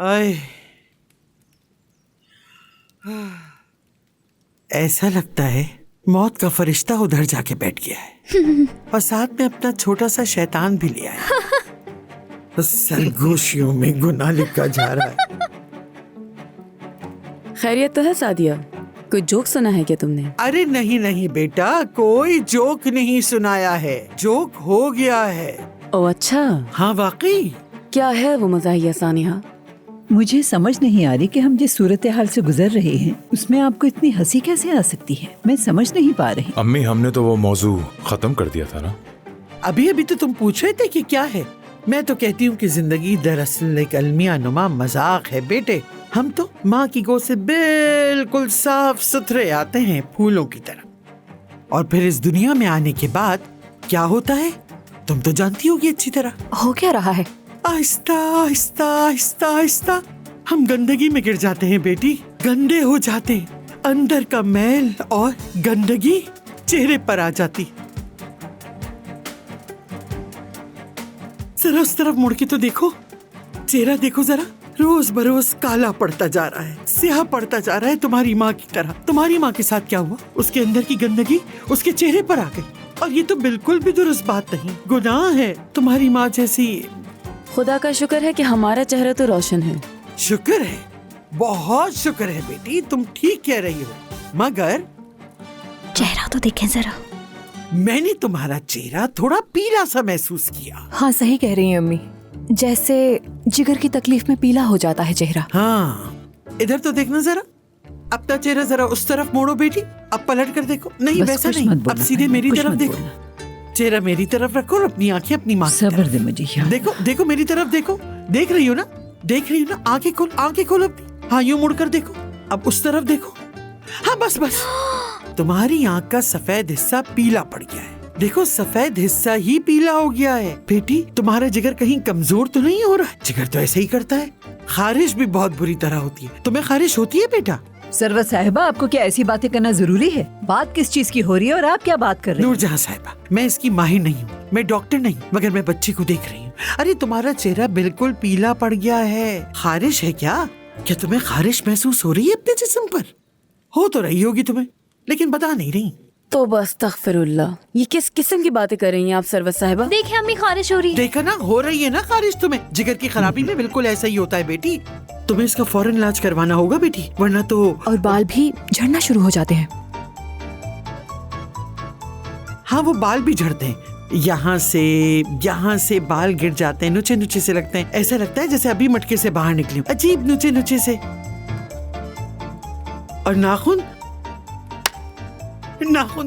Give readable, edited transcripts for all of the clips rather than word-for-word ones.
आए, ऐसा लगता है मौत का फरिश्ता उधर जाके बैठ गया है और साथ में अपना छोटा सा शैतान भी लिया है। सरगोशियों में गुनाह लिखा जा रहा है। खैरियत तो है सादिया? कोई जोक सुना है क्या तुमने? अरे नहीं नहीं बेटा, कोई जोक नहीं सुनाया है, जोक हो गया है। ओ अच्छा, हाँ वाकई। क्या है वो मज़ाहिया सानिहा? मुझे समझ नहीं आ रही कि हम जिस सूरत हाल से गुजर रहे हैं उसमें आपको इतनी हंसी कैसे आ सकती है। मैं समझ नहीं पा रही। अम्मी, हमने तो वो मौजू खत्म कर दिया था ना। अभी अभी तो तुम पूछ रहे थे कि क्या है। मैं तो कहती हूँ कि जिंदगी दरअसल एक अलमिया नुमा मजाक है बेटे। हम तो माँ की गोद से बिल्कुल साफ सुथरे आते हैं फूलों की तरह, और फिर इस दुनिया में आने के बाद क्या होता है तुम तो जानती होगी अच्छी तरह। हो क्या रहा है? आहिस्ता आहिस्ता आहिस्ता आहिस्ता हम गंदगी में गिर जाते हैं बेटी, गंदे हो जाते हैं। अंदर का मैल और गंदगी चेहरे पर आ जाती। जरा उस तरफ मुड़ के तो देखो, चेहरा देखो जरा, रोज बरोज काला पड़ता जा रहा है, स्याह पड़ता जा रहा है तुम्हारी माँ की तरह। तुम्हारी माँ के साथ क्या हुआ? उसके अंदर की गंदगी उसके चेहरे पर आ गई, और ये तो बिल्कुल भी दुरुस्त बात नहीं, गुनाह है। तुम्हारी माँ जैसी। खुदा का शुक्र है कि हमारा चेहरा तो रोशन है। शुक्र है, बहुत शुक्र है बेटी, तुम ठीक कह रही हो। मगर चेहरा तो देखें जरा। मैंने तुम्हारा चेहरा थोड़ा पीला सा महसूस किया। हाँ सही कह रही हैं अम्मी, जैसे जिगर की तकलीफ में पीला हो जाता है चेहरा। हाँ, इधर तो देखना जरा, अपना चेहरा जरा उस तरफ मोड़ो बेटी, अब पलट कर देखो। नहीं वैसा नहीं, अब सीधे मेरी तरफ देखो, चेहरा मेरी तरफ रखो और अपनी आंखें अपनी माँ की सब्र दे मुझे यार। देखो देखो मेरी तरफ देखो, देख रही हो ना, देख रही हो ना, आंखें खोल, आंखें खोल अपनी। हाँ यूं मुड़कर देखो, अब उस तरफ देखो। हाँ बस बस, तुम्हारी आंख का सफेद हिस्सा पीला पड़ गया है। देखो सफेद हिस्सा ही पीला हो गया है। बेटी तुम्हारा जिगर कहीं कमजोर तो नहीं हो रहा है? जिगर तो ऐसे ही करता है। खारिश भी बहुत बुरी तरह होती है। तुम्हें खारिश होती है बेटा? सरवत साहिबा, आपको क्या ऐसी बातें करना जरूरी है? बात किस चीज की हो रही है और आप क्या बात कर रहे हैं? नूरजहां साहिबा, मैं इसकी माहिर नहीं हूँ, मैं डॉक्टर नहीं, मगर मैं बच्ची को देख रही हूँ। अरे तुम्हारा चेहरा बिल्कुल पीला पड़ गया है। खारिश है क्या? क्या तुम्हें खारिश महसूस हो रही है अपने जिस्म पर? हो तो रही होगी तुम्हें, लेकिन बता नहीं रही। तो बस तग़फिरुल्लाह, ये किस किस्म की बातें कर रही हैं आप सरवत साहिबा? देखिए अम्मी, खारिश हो रही है। देखा ना, हो रही है ना खारिश तुम्हें। जिगर की खराबी में बिल्कुल ऐसा ही होता है बेटी। तुम्हें इसका फौरन इलाज करवाना होगा बेटी, वरना तो। और बाल भी झड़ना शुरू हो जाते हैं। हाँ वो बाल भी झड़ते हैं, यहाँ से बाल गिर जाते हैं, नुचे नुचे से लगते हैं। ऐसा लगता है जैसे अभी मटके से बाहर निकली हूं, अजीब नुचे नुचे से। और नाखून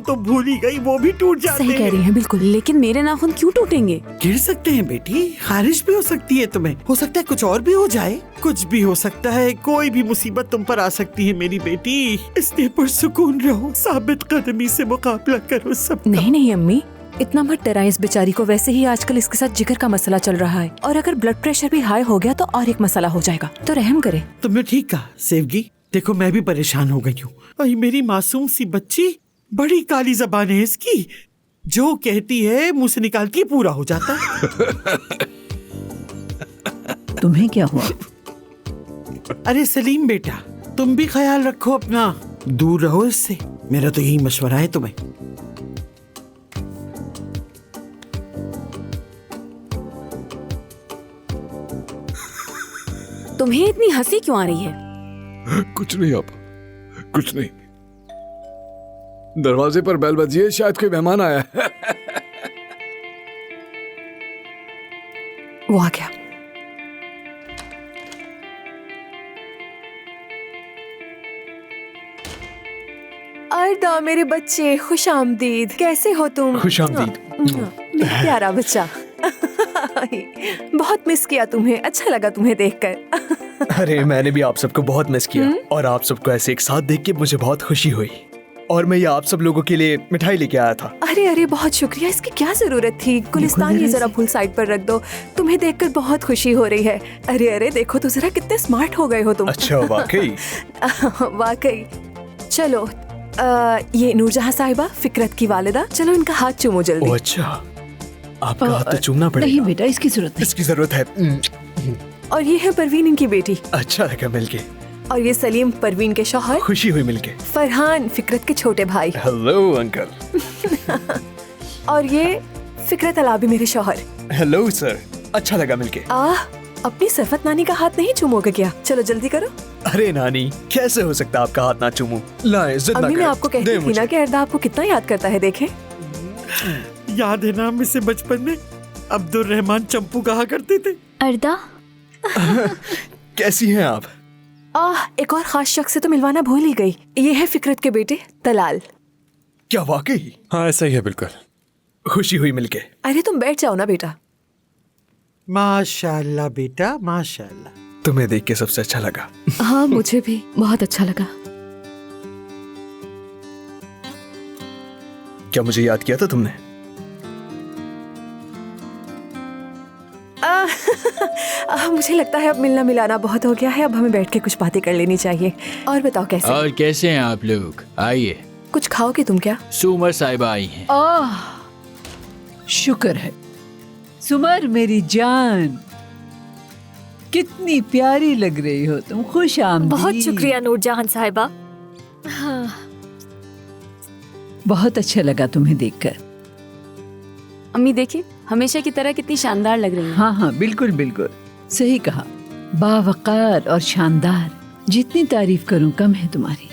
तो भूल ही गई, वो भी टूट जाते हैं। सही कह रही हैं बिल्कुल। लेकिन मेरे नाखून क्यों टूटेंगे? गिर सकते हैं बेटी, खारिश भी हो सकती है तुम्हें, हो सकता है कुछ और भी हो जाए, कुछ भी हो सकता है। कोई भी मुसीबत तुम पर आ सकती है मेरी बेटी, इसलिए पुरसुकून रहो, साबित कदमी से मुकाबला करो सब। नहीं नहीं अम्मी, इतना मत डराएं इस बेचारी को। वैसे ही आजकल इसके साथ जिगर का मसला चल रहा है, और अगर ब्लड प्रेशर भी हाई हो गया तो और एक मसला हो जाएगा। तो रहम करे। तुमने ठीक कहा सेवगी, देखो मैं भी परेशान हो गई हूँ। अरे मेरी मासूम सी बच्ची, बड़ी काली जबान है इसकी, जो कहती है मुंह से निकालती है पूरा हो जाता है। तुम्हें क्या हुआ? अरे सलीम बेटा, तुम भी ख्याल रखो अपना, दूर रहो इससे, मेरा तो यही मशवरा है तुम्हें। तुम्हें इतनी हंसी क्यों आ रही है? कुछ नहीं आप, कुछ नहीं। दरवाजे पर बेल बजी है, शायद कोई मेहमान आया है। वो आ गया। अर्दा मेरे बच्चे, खुश आमदीद। कैसे हो तुम? खुश आमदीद। मेरा प्यारा बच्चा। बहुत मिस किया तुम्हें, अच्छा लगा तुम्हें देखकर। अरे मैंने भी आप सबको बहुत मिस किया, और आप सबको ऐसे एक साथ देख के मुझे बहुत खुशी हुई। और मैं ये आप सब लोगों के लिए मिठाई लेके आया था। अरे अरे बहुत शुक्रिया, इसकी क्या जरूरत थी। गुलिस्तान ये जरा फुल साइड पर रख दो, तुम्हें देखकर बहुत खुशी हो रही है। अरे अरे देखो तो जरा कितने स्मार्ट हो गए हो तुम। अच्छा वाकई? वाकई। चलो ये नूरजहां साहिबा, फिकरत की वालिदा, चलो इनका हाथ चूमो जल्दी। अच्छा, आपका हाथ तो चूमना पड़ेगा। नहीं बेटा, इसकी जरूरत नहीं। इसकी जरूरत है। और ये है परवीन इनकी बेटी, अच्छा लगा मिलके। और ये सलीम परवीन के शौहर, खुशी हुई मिलके। फरहान फिकरत के छोटे भाई, हेलो अंकल। और ये फिकरत अलाबी मेरे शौहर। हेलो सर, अच्छा लगा मिलके। अपनी सरफत नानी का हाथ नहीं चूमोगे क्या? चलो जल्दी करो। अरे नानी, कैसे हो सकता आपका हाथ ना चूमूं? लाएं, जिद ना अम्मी मैं करें। आपको कहती दे थी मुझे। ना कि अर्दा आपको कितना याद करता है, देखें। याद है ना हम इसे बचपन में अब्दुल रहमान चंपू कहा करते थे। अर्दा, कैसी हैं आप? एक और खास शख्स से तो मिलवाना भूल ही गई। ये है फिकरत के बेटे तलाल। क्या वाकई? हाँ ऐसा ही है बिल्कुल। खुशी हुई मिलके। अरे तुम बैठ जाओ ना बेटा। माशाल्लाह बेटा माशाल्लाह। तुम्हें देख के सबसे अच्छा लगा। हाँ मुझे भी बहुत अच्छा लगा। क्या मुझे याद किया था तुमने? मुझे लगता है अब मिलना मिलाना बहुत हो गया है, अब हमें बैठ के कुछ बातें कर लेनी चाहिए। और बताओ कैसे? और कैसे हैं आप लोग? आइए। कुछ खाओगे तुम क्या? सुमर साहिबा आई हैं। शुक्र है। सुमर मेरी जान, कितनी प्यारी लग रही हो तुम। खुश आमदीद। बहुत शुक्रिया नूरजहान साहिबा। बहुत अच्छा लगा तुम्हें देखकर। अम्मी देखिए हमेशा की तरह कितनी शानदार लग रही है। हाँ हाँ बिल्कुल बिल्कुल सही कहा। बावकार और शानदार, जितनी तारीफ करूं कम है तुम्हारी।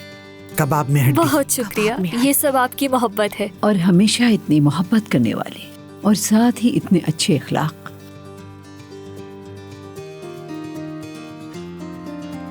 कबाब में हड्डी। बहुत शुक्रिया, ये सब आपकी मोहब्बत है। और हमेशा इतनी मोहब्बत करने वाले और साथ ही इतने अच्छे अखलाक।